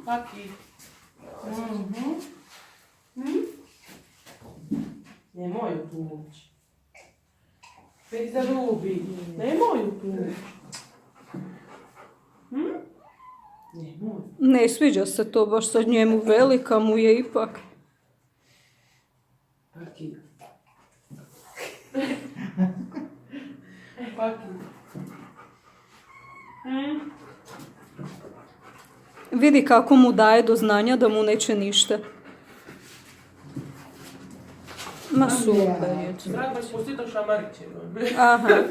Paki. Nemoj utući. Već zarubi. Nemoj utući. Nemoj. Ne sviđa se to baš sad njemu, velika mu je ipak. Paki. Paki. Vidi kako mu daje do znanja da mu neće ništa. Ma super je. Treba spustiti šamariće. Aha.